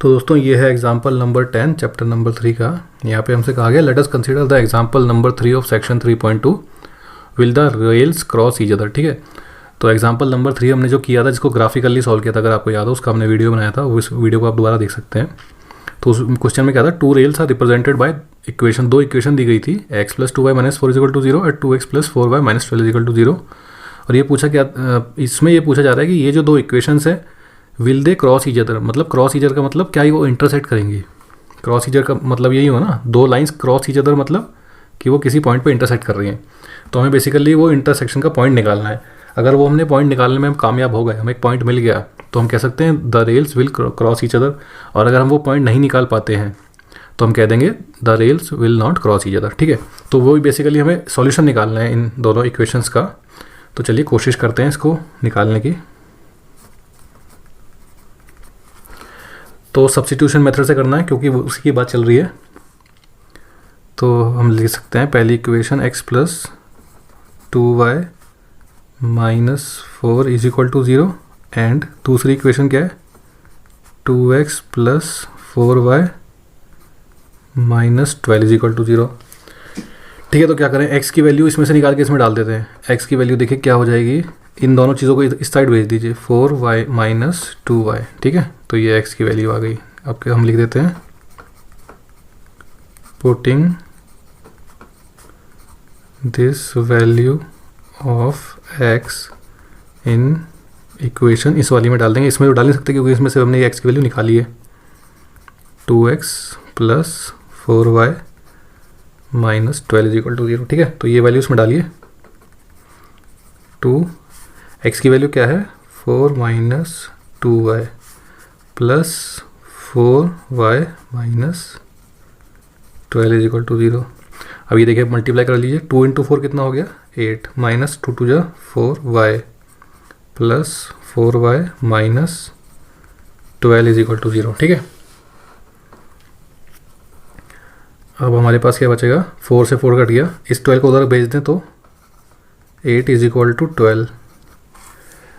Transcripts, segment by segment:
तो दोस्तों ये है एग्जाम्पल नंबर 10 चैप्टर नंबर 3 का। यहाँ पे हमसे कहा गया let us consider the example number 3 of section 3.2 will the rails cross each other. ठीक है, तो एग्जाम्पल नंबर 3 हमने जो किया था, जिसको ग्राफिकली सॉल्व किया था, अगर आपको याद हो, उसका हमने वीडियो बनाया था, उस वीडियो को आप दोबारा देख सकते हैं। तो उस क्वेश्चन में क्या था, two rails are represented by equation, दो इक्वेशन दी गई थी, x + 2y - 4 = 0 और 2x + 4y - 12 = 0। और ये पूछा क्या, इसमें ये पूछा जा रहा है कि ये जो दो इक्वेशंस है will they cross each other, मतलब क्रॉस ईच अदर का मतलब क्या ही वो इंटरसेक्ट करेंगी। क्रॉस ईच अदर का मतलब यही हो ना, दो लाइंस क्रॉस ईच अदर मतलब कि वो किसी पॉइंट पे इंटरसेक्ट कर रही हैं। तो हमें बेसिकली वो इंटरसेक्शन का पॉइंट निकालना है। अगर वो हमने पॉइंट निकालने में हम कामयाब हो गए, हमें एक पॉइंट मिल गया, तो हम कह सकते हैं the rails will cross each other. और अगर हम वो पॉइंट नहीं निकाल पाते हैं तो हम कह देंगे the rails will not cross each other. ठीक है, तो वो बेसिकली हमें सॉल्यूशन निकालना है इन दोनों इक्वेशंस का। तो चलिए कोशिश करते हैं इसको निकालने की। तो सब्स्टिट्यूशन मेथड से करना है क्योंकि उसी की बात चल रही है। तो हम लिख सकते हैं पहली इक्वेशन x + 2y - 4 = 0 एंड दूसरी इक्वेशन क्या है, 2x + 4y - 12 = 0। ठीक है, तो क्या करें, x की वैल्यू इसमें से निकाल के इसमें डाल देते हैं। x की वैल्यू देखिए क्या हो जाएगी, इन दोनों चीज़ों को इस साइड भेज दीजिए, 4y - 2y। ठीक है, तो ये x की वैल्यू आ गई। अब हम लिख देते हैं putting this value of x in equation, इस वाली में डाल देंगे। इसमें तो डाल नहीं सकते क्योंकि इसमें से हमने x की वैल्यू निकाली है, 2x + 4y - 12 = 0। ठीक है, तो ये वैल्यू इसमें डालिए। 2x की वैल्यू क्या है, 4 - 2y + 4y - 12 = 0। अब ये देखिए मल्टीप्लाई कर लीजिए, 2 × 4 कितना हो गया, 8 - 2 × 2 = 4y + 4y - 12 = 0। ठीक है, अब हमारे पास क्या बचेगा, 4 से 4 कट गया, इस 12 को उधर भेज दें तो 8 = 12।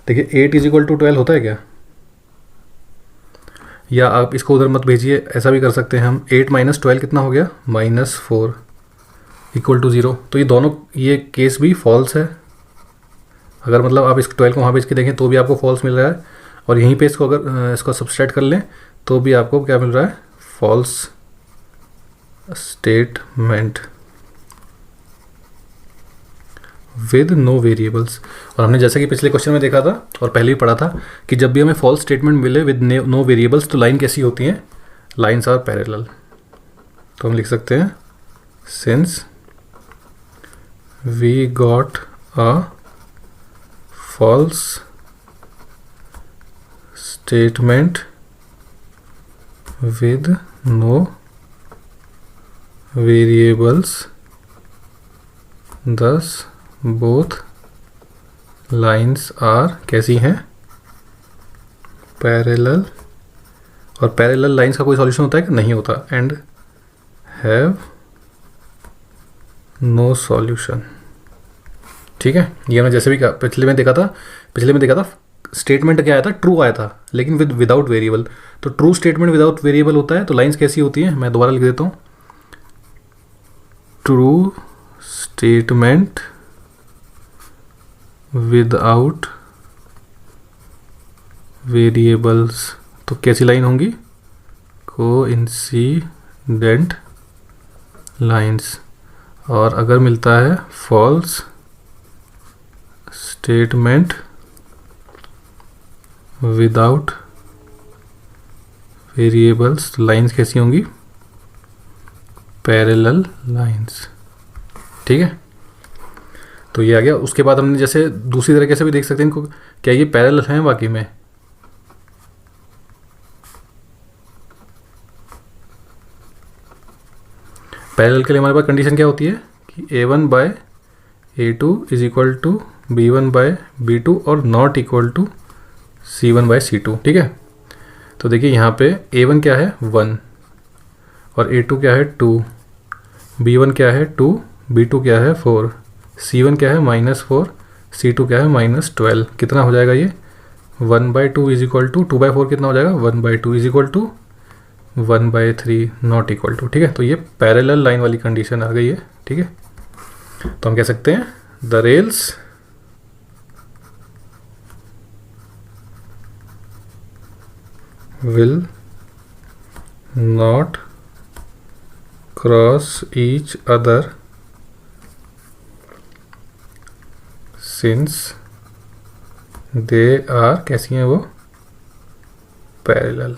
देखिए 8 = 12 होता है क्या, या आप इसको उधर मत भेजिए, ऐसा भी कर सकते हैं हम। 8 - 12 कितना हो गया, -4 = 0। तो ये दोनों, ये केस भी फॉल्स है। अगर मतलब आप इस 12 को वहाँ भेज के देखें तो भी आपको फॉल्स मिल रहा है, और यहीं पे इसको अगर इसको सब्सट्रैक्ट कर लें तो भी आपको क्या मिल रहा है, false statement with no variables. और हमने जैसा कि पिछले क्वेश्चन में देखा था और पहले भी पढ़ा था कि जब भी हमें फॉल्स स्टेटमेंट मिले विद नो वेरिएबल्स तो लाइन कैसी होती हैं, लाइन्स आर पैरेलल। तो हम लिख सकते हैं since we got a false statement with no variables thus both lines are कैसी हैं, पैरेलल। और पैरेलल लाइंस का कोई सॉल्यूशन होता है कि नहीं होता, एंड हैव नो सॉल्यूशन। ठीक है, ये हमने जैसे भी कहा, पिछले में देखा था स्टेटमेंट क्या आया था, ट्रू आया था, लेकिन विदाउट वेरिएबल। तो ट्रू स्टेटमेंट विदाउट वेरिएबल होता है, तो लाइंस कैसी होती हैं, मैं दोबारा लिख देता हूँ, ट्रू स्टेटमेंट विदाउट वेरिएबल्स। तो कैसी लाइन होंगी, कोइंसिडेंट लाइंस। और अगर मिलता है false statement without variables, lines कैसी होंगी, पैरेलल लाइंस। ठीक है, तो ये आ गया। उसके बाद हमने जैसे दूसरी तरीके से भी देख सकते हैं इनको, क्या ये पैरेलल हैं वाकई में। पैरेलल के लिए हमारे पास कंडीशन क्या होती है कि a1/a2 = b1/b2 और नॉट इक्वल टू c1/c2। ठीक है, तो देखिए यहाँ पे a1 क्या है, 1, और a2 क्या है, 2, b1 क्या है, 2, b2 क्या है, 4, c1 क्या है, -4, c2 क्या है, -12। कितना हो जाएगा ये, 1/2 = 2/4 कितना हो जाएगा, 1/2 = 1/3 नॉट इक्वल टू, ठीक है। तो ये पैरेलल लाइन वाली कंडीशन आ गई है, ठीक है। तो हम कह सकते हैं the rails will not cross each other since they are कैसी हैं वो, पैरेलल।